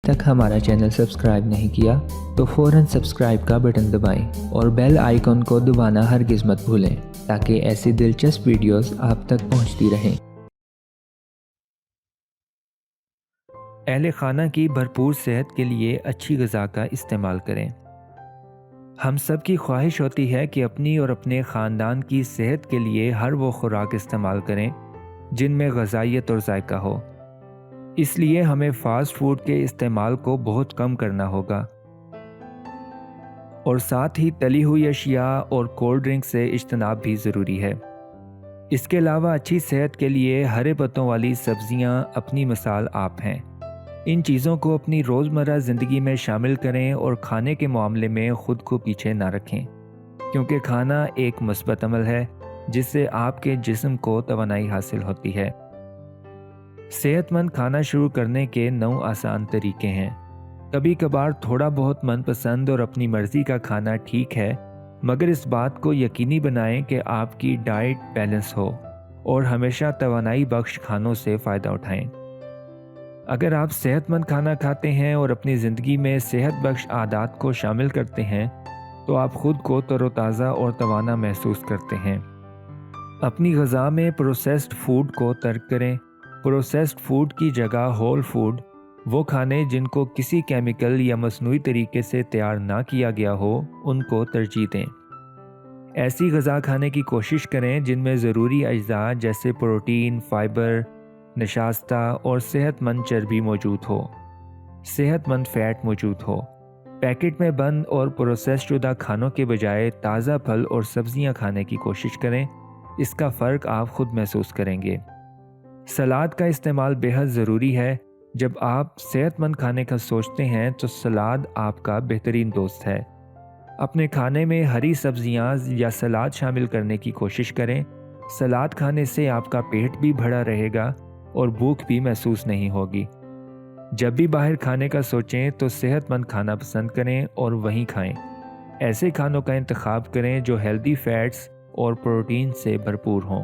तक हमारा channel subscribe नहीं किया तो फ़ौरन सब्सक्राइब का बटन दबाएं और बेल आइकन को दबाना हरगिज़ मत भूलें ताकि ऐसी दिलचस्प वीडियोस आप तक पहुंचती रहें। अहले खाना की भरपूर सेहत के लिए अच्छी ग़िज़ा का इस्तेमाल करें। हम सब की ख्वाहिश होती है कि अपनी और अपने ख़ानदान की सेहत के लिए हर वो खुराक इस्तेमाल करें जिनमें ग़िज़ाइयत और जायका हो। इसलिए हमें फ़ास्ट फूड के इस्तेमाल को बहुत कम करना होगा और साथ ही तली हुई अशिया और कोल्ड ड्रिंक से इज्तनाब भी ज़रूरी है। इसके अलावा अच्छी सेहत के लिए हरे पत्तों वाली सब्ज़ियां अपनी मिसाल आप हैं। इन चीज़ों को अपनी रोज़मर्रा ज़िंदगी में शामिल करें और खाने के मामले में ख़ुद को पीछे ना रखें, क्योंकि खाना एक मुस्बत अमल है जिससे आपके जिस्म को तवानाई हासिल होती है। सेहतमंद खाना शुरू करने के 9 आसान तरीके हैं। कभी कभार थोड़ा बहुत मनपसंद और अपनी मर्ज़ी का खाना ठीक है, मगर इस बात को यकीनी बनाएं कि आपकी डाइट बैलेंस हो और हमेशा तवानाई बख्श खानों से फ़ायदा उठाएं। अगर आप सेहतमंद खाना खाते हैं और अपनी ज़िंदगी में सेहत बख्श आदात को शामिल करते हैं तो आप ख़ुद को तरोताज़ा और तवाना महसूस करते हैं। अपनी ग़िज़ा में प्रोसेस्ड फूड को तर्क करें। प्रोसेस्ड फूड की जगह होल फूड, वो खाने जिनको किसी केमिकल या मसनूई तरीके से तैयार ना किया गया हो, उनको तरजीह दें। ऐसी ग़िज़ा खाने की कोशिश करें जिनमें ज़रूरी अज्जा जैसे प्रोटीन, फाइबर, नशास्ता और सेहतमंद चर्बी मौजूद हो, सेहतमंद फ़ैट मौजूद हो। पैकेट में बंद और प्रोसेस शुदा खानों के बजाय ताज़ा फल और सब्ज़ियाँ खाने की कोशिश करें। इसका फ़र्क आप ख़ुद महसूस करेंगे। सलाद का इस्तेमाल बेहद ज़रूरी है। जब आप सेहतमंद खाने का सोचते हैं तो सलाद आपका बेहतरीन दोस्त है। अपने खाने में हरी सब्जियां या सलाद शामिल करने की कोशिश करें। सलाद खाने से आपका पेट भी भरा रहेगा और भूख भी महसूस नहीं होगी। जब भी बाहर खाने का सोचें तो सेहतमंद खाना पसंद करें और वहीं खाएं। ऐसे खानों का इंतखाब करें जो हेल्दी फैट्स और प्रोटीन से भरपूर हों।